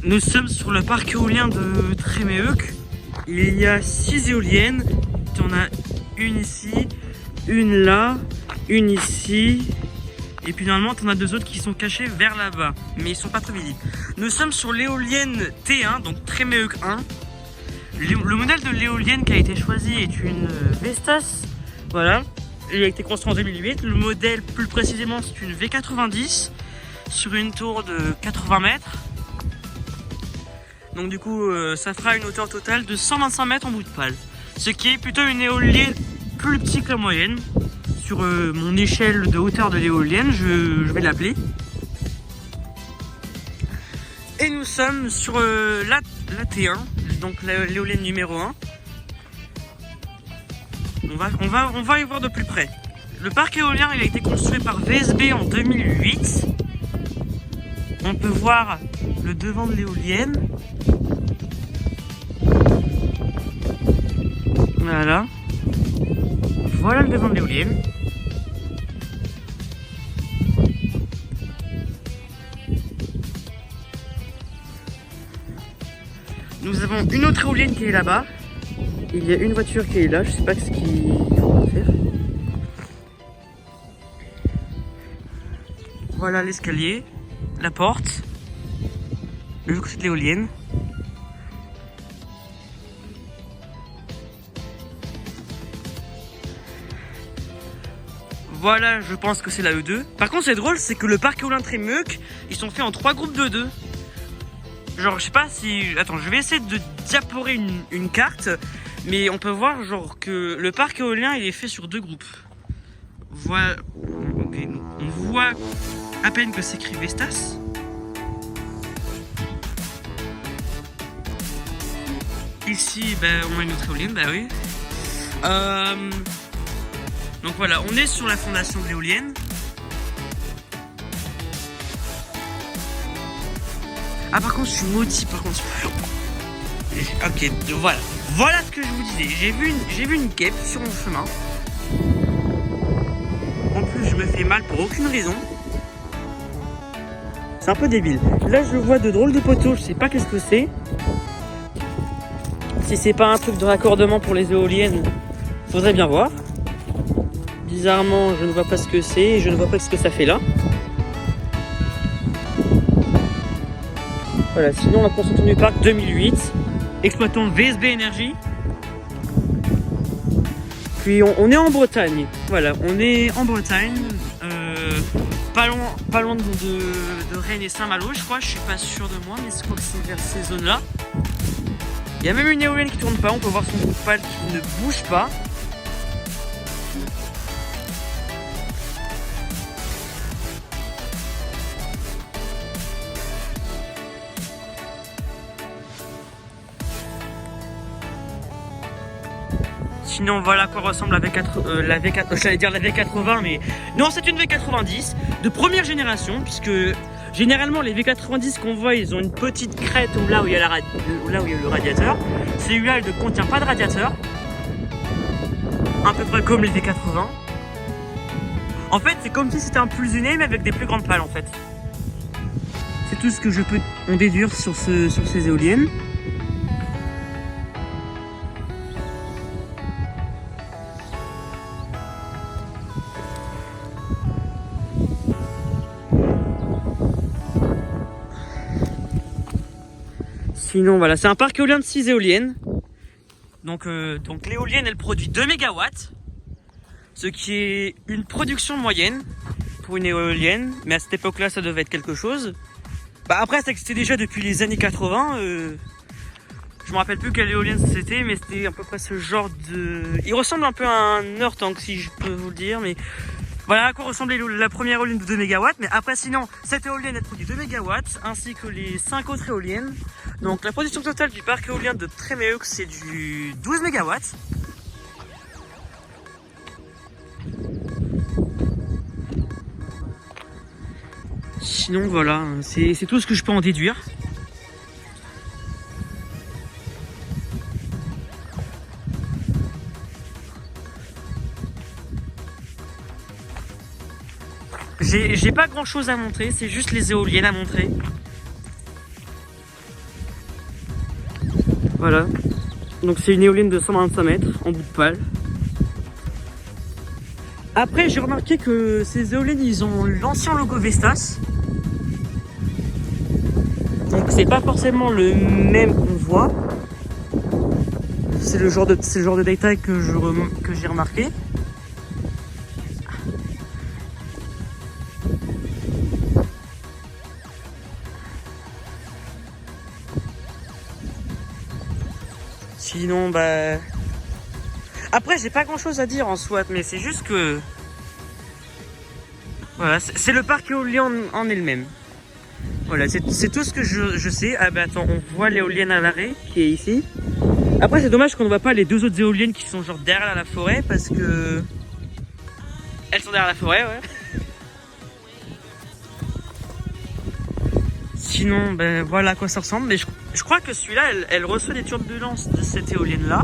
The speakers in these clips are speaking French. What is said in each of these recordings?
Nous sommes sur le parc éolien de Tréméheuc. Il y a 6 éoliennes. Il y en a une ici, une là, une ici. Et puis normalement, tu en as deux autres qui sont cachés vers là-bas. Mais ils sont pas très visibles. Nous sommes sur l'éolienne T1, donc Tréméheuc 1. Le modèle de l'éolienne qui a été choisi est une Vestas. Voilà. Il a été construit en 2008. Le modèle, plus précisément, c'est une V90 sur une tour de 80 mètres. Donc du coup, ça fera une hauteur totale de 125 mètres en bout de pale. Ce qui est plutôt une éolienne plus petite que la moyenne. Sur mon échelle de hauteur de l'éolienne, je vais l'appeler. Et nous sommes sur la T1, donc l'éolienne numéro 1. On va y voir de plus près. Le parc éolien, il a été construit par VSB en 2008. On peut voir le devant de l'éolienne. Voilà. Voilà le devant de l'éolienne. Nous avons une autre éolienne qui est là-bas. Il y a une voiture qui est là, je sais pas ce qu'ils vont faire. Voilà l'escalier, la porte, le côté de l'éolienne. Voilà, je pense que c'est la E2. Par contre, c'est drôle, c'est que le parc éolien Tréméheuc, ils sont faits en 3 groupes de 2. Genre, je sais pas si... Attends, je vais essayer de diaporer une carte. Mais on peut voir, genre, que le parc éolien, il est fait sur 2 groupes. Voilà. Okay. On voit à peine que c'est écrit Vestas. Ici, ben, on a une autre éolienne, bah oui. Donc voilà, on est sur la fondation de l'éolienne. Ah par contre je suis maudit par contre. Ok, voilà. Voilà ce que je vous disais. J'ai vu une guêpe sur mon chemin. En plus je me fais mal pour aucune raison. C'est un peu débile. Là je vois de drôles de poteaux, je sais pas qu'est-ce que c'est. Si c'est pas un truc de raccordement pour les éoliennes, faudrait bien voir. Bizarrement je ne vois pas ce que c'est et je ne vois pas ce que ça fait là. Voilà, sinon la construction du parc 2008, exploitant VSB Énergie. Puis on est en Bretagne, voilà, on est en Bretagne, pas loin de Rennes et Saint-Malo, je crois, je suis pas sûr de moi, mais je crois que c'est vers ces zones-là. Il y a même une éolienne qui tourne pas, on peut voir son bout de pale qui ne bouge pas. Sinon voilà à quoi ressemble la V4, j'allais dire la V80 mais non c'est une V90 de première génération puisque généralement les V90 qu'on voit ils ont une petite crête là où il y a le radiateur. Celui-là il ne contient pas de radiateur, à peu près comme les V80. En fait c'est comme si c'était un plus uné mais avec des plus grandes pales en fait. C'est tout ce que je peux en déduire sur ces éoliennes. Sinon voilà, c'est un parc éolien de 6 éoliennes. Donc l'éolienne elle produit 2 MW, ce qui est une production moyenne pour une éolienne, mais à cette époque là ça devait être quelque chose. Bah après ça existait déjà depuis les années 80, je me rappelle plus quelle éolienne c'était, mais c'était à peu près ce genre de... Il ressemble un peu à un Nord-Tank si je peux vous le dire, mais... Voilà à quoi ressemblait la première éolienne de 2 MW, mais après sinon, cette éolienne elle produit 2 MW, ainsi que les 5 autres éoliennes. Donc la production totale du parc éolien de Tréméheuc c'est du 12 MW. Sinon voilà, c'est tout ce que je peux en déduire. J'ai pas grand chose à montrer, c'est juste les éoliennes à montrer. Voilà. Donc c'est une éolienne de 125 mètres en bout de pale. Après j'ai remarqué que ces éoliennes ils ont l'ancien logo Vestas. Donc c'est pas forcément le même qu'on voit. C'est le genre de détail que j'ai remarqué. Sinon, bah... Après, j'ai pas grand chose à dire en soi, mais c'est juste que... Voilà, c'est le parc éolien en elle-même. Voilà, c'est tout ce que je sais. Ah bah attends, on voit l'éolienne à l'arrêt qui est ici. Après, c'est dommage qu'on ne voit pas les deux autres éoliennes qui sont genre derrière la forêt parce que... Elles sont derrière la forêt, ouais. Sinon, ben voilà à quoi ça ressemble. Mais je crois que celui-là, elle reçoit des turbulences de cette éolienne-là.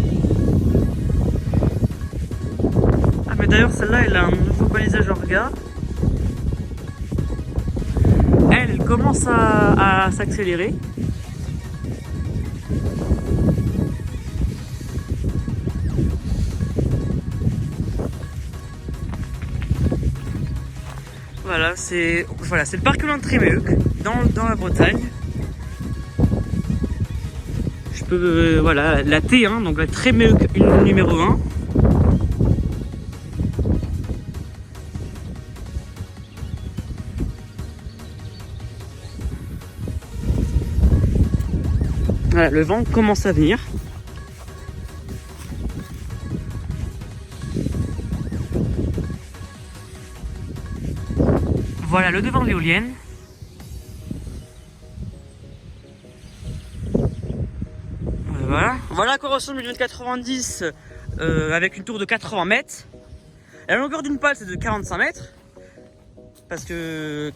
Ah, mais d'ailleurs, celle-là, elle a un nouveau balisage orga. Elle commence à s'accélérer. Voilà, c'est le parc éolien de Tréméuc, dans la Bretagne. Je peux, voilà, la T1, donc la Tréméuc numéro 1. Voilà, le vent commence à venir. Voilà le devant de l'éolienne. Voilà à quoi ressemble une 90 avec une tour de 80 mètres. La longueur d'une pale c'est de 45 mètres. Parce que...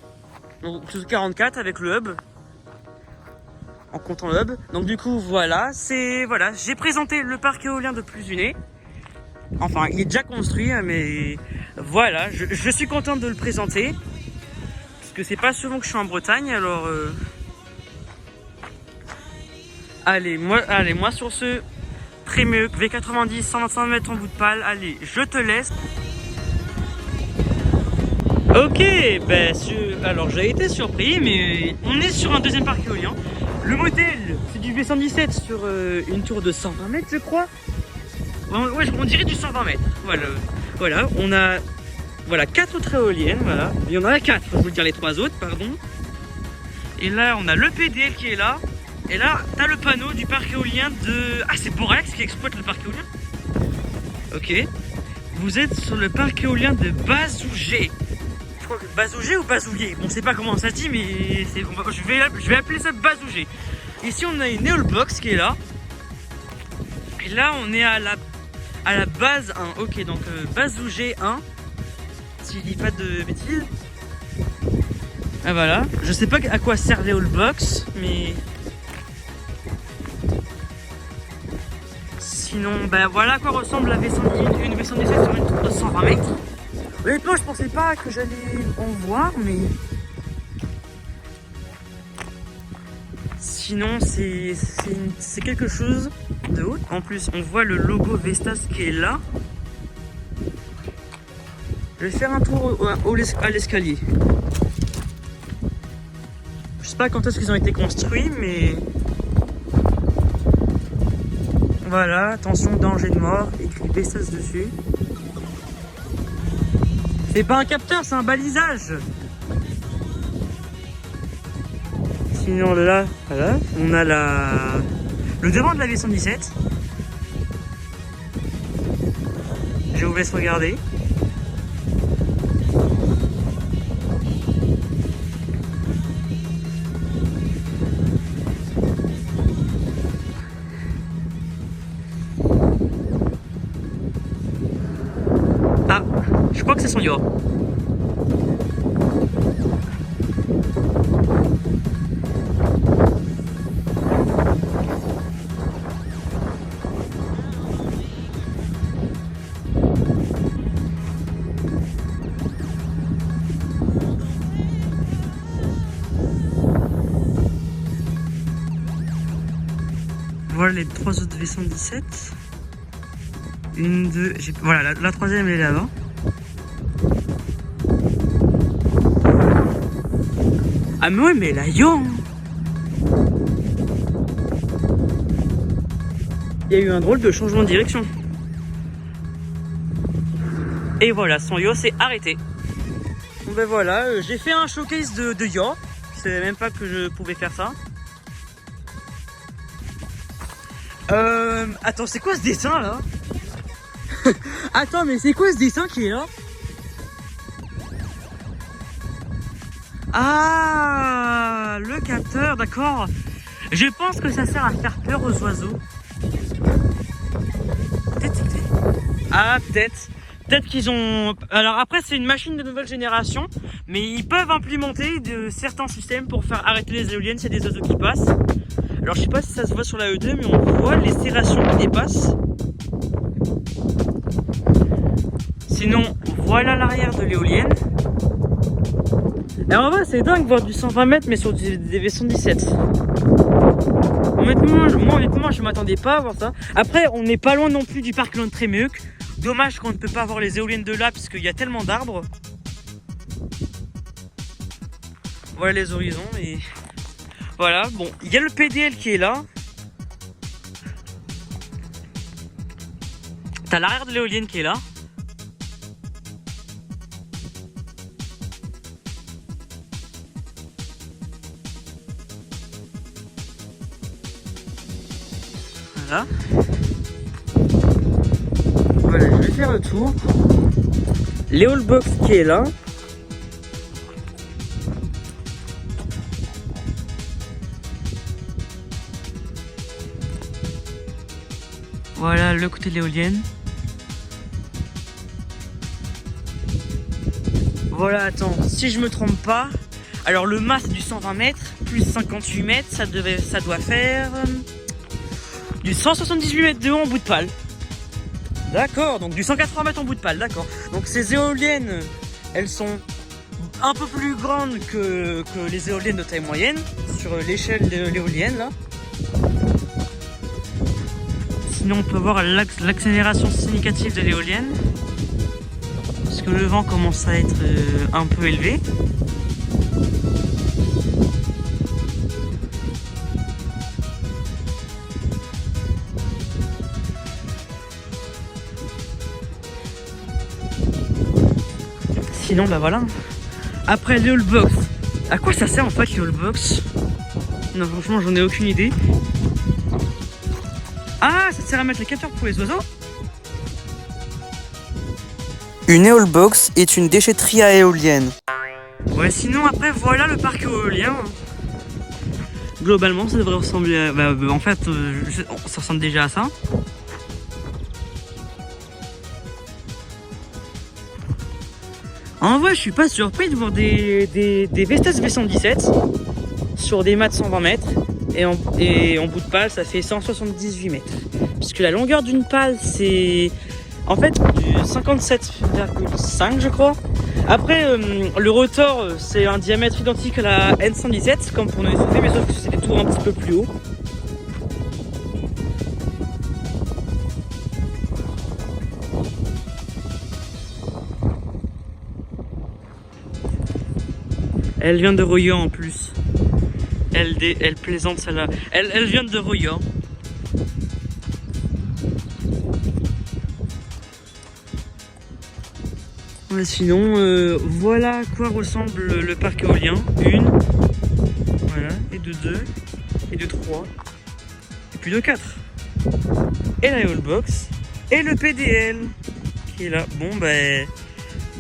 Donc 44 avec le hub. En comptant le hub. Donc du coup voilà, j'ai présenté le parc éolien de Pluzuné. Enfin il est déjà construit mais voilà, je suis content de le présenter. Parce que c'est pas souvent que je suis en Bretagne alors... Allez, moi sur ce Tréméuc V90 125 mètres en bout de pale, allez, je te laisse. Ok, ben alors j'ai été surpris, mais on est sur un deuxième parc éolien. Le modèle, c'est du V117 sur une tour de 120 mètres, je crois. Ouais, on dirait du 120 mètres. Voilà, on a 4 autres éoliennes, voilà. Il y en a 4, je vais vous dire les 3 autres, pardon. Et là, on a le PDL qui est là. Et là, t'as le panneau du parc éolien de... Ah, c'est Borex qui exploite le parc éolien. Ok. Vous êtes sur le parc éolien de Bazougé. Je crois que Bazougé ou Bazoulier. On sait pas comment ça se dit, mais je vais appeler ça Bazougé. Ici, on a une Eolbox qui est là. Et là, on est à la base 1. Ok, donc Bazougé 1. Si je dis pas de bêtises. Ah, voilà. Je sais pas à quoi sert l'Eolbox, mais... Sinon, ben voilà à quoi ressemble une V117 sur une tour de 120 mètres. Honnêtement, je pensais pas que j'allais en voir, mais... Sinon, c'est quelque chose de haut. En plus, on voit le logo Vestas qui est là. Je vais faire un tour à l'escalier. Je sais pas quand est-ce qu'ils ont été construits, mais... Voilà, attention, danger de mort, écrit Vestas dessus. C'est pas un capteur, c'est un balisage. Sinon là, voilà, on a le devant de la V117. Je vous laisse regarder. Ah, je crois que c'est son yacht. voilà les 3 autres V117. Une, deux, voilà, la troisième elle est là-bas. Ah mais ouais, mais là, yo! Il y a eu un drôle de changement de direction. Et voilà, son yo s'est arrêté. Bon ben voilà, j'ai fait un showcase de yo. Je savais même pas que je pouvais faire ça. Attends, c'est quoi ce dessin là? Attends, mais c'est quoi ce dessin qui est là? Ah, le capteur, d'accord. Je pense que ça sert à faire peur aux oiseaux. Peut-être. Ah, peut-être. Peut-être qu'ils ont... Alors après, c'est une machine de nouvelle génération, mais ils peuvent implémenter certains systèmes pour faire arrêter les éoliennes, c'est des oiseaux qui passent. Alors je sais pas si ça se voit sur la E2, mais on voit les serrations qui dépassent. Sinon, voilà l'arrière de l'éolienne. Et en vrai, c'est dingue voir du 120 mètres, mais sur des V117. Honnêtement, je m'attendais pas à voir ça. Après, on n'est pas loin non plus du parc de Trémeuc. Dommage qu'on ne peut pas voir les éoliennes de là, parce qu'il y a tellement d'arbres. Voilà les horizons, et voilà. Bon, il y a le PDL qui est là. T'as l'arrière de l'éolienne qui est là. Voilà. Voilà, je vais faire le tour. L'Eolbox qui est là. Voilà le côté de l'éolienne. Voilà, attends, si je me trompe pas, alors le mât c'est du 120 mètres, plus 58 mètres, ça doit faire du 178 mètres de haut en bout de pale. D'accord, donc du 180 mètres en bout de pale, d'accord. Donc ces éoliennes, elles sont un peu plus grandes que les éoliennes de taille moyenne, sur l'échelle de l'éolienne là. Sinon on peut voir l'accélération significative de l'éolienne. Parce que le vent commence à être un peu élevé. Sinon bah voilà. Après l'Eolbox, à quoi ça sert en fait l'Eolbox? Non franchement j'en ai aucune idée. Ah, ça sert à mettre les capteurs pour les oiseaux. Une Eolbox est une déchetterie à éolienne. Ouais, sinon après voilà le parc éolien. Globalement ça devrait ressembler à... en fait ça ressemble déjà à ça. En vrai je suis pas surpris de voir des Vestas V117 sur des mâts de 120 mètres. Et en bout de pale ça fait 178 mètres. Puisque la longueur d'une pale c'est... En fait, du 57,5 je crois. Après, le rotor, c'est un diamètre identique à la N117, comme pour nos SUV, mais sauf que c'est des tours un petit peu plus haut. Elle vient de Royan en plus. Elle plaisante celle-là. Elle vient de Royan. Ouais, sinon, voilà à quoi ressemble le parc éolien. Une, voilà, et de deux, et de trois, et puis de quatre. Et la Eolbox, et le PDL qui est là. Bon, ben,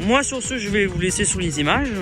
moi sur ce, je vais vous laisser sur les images.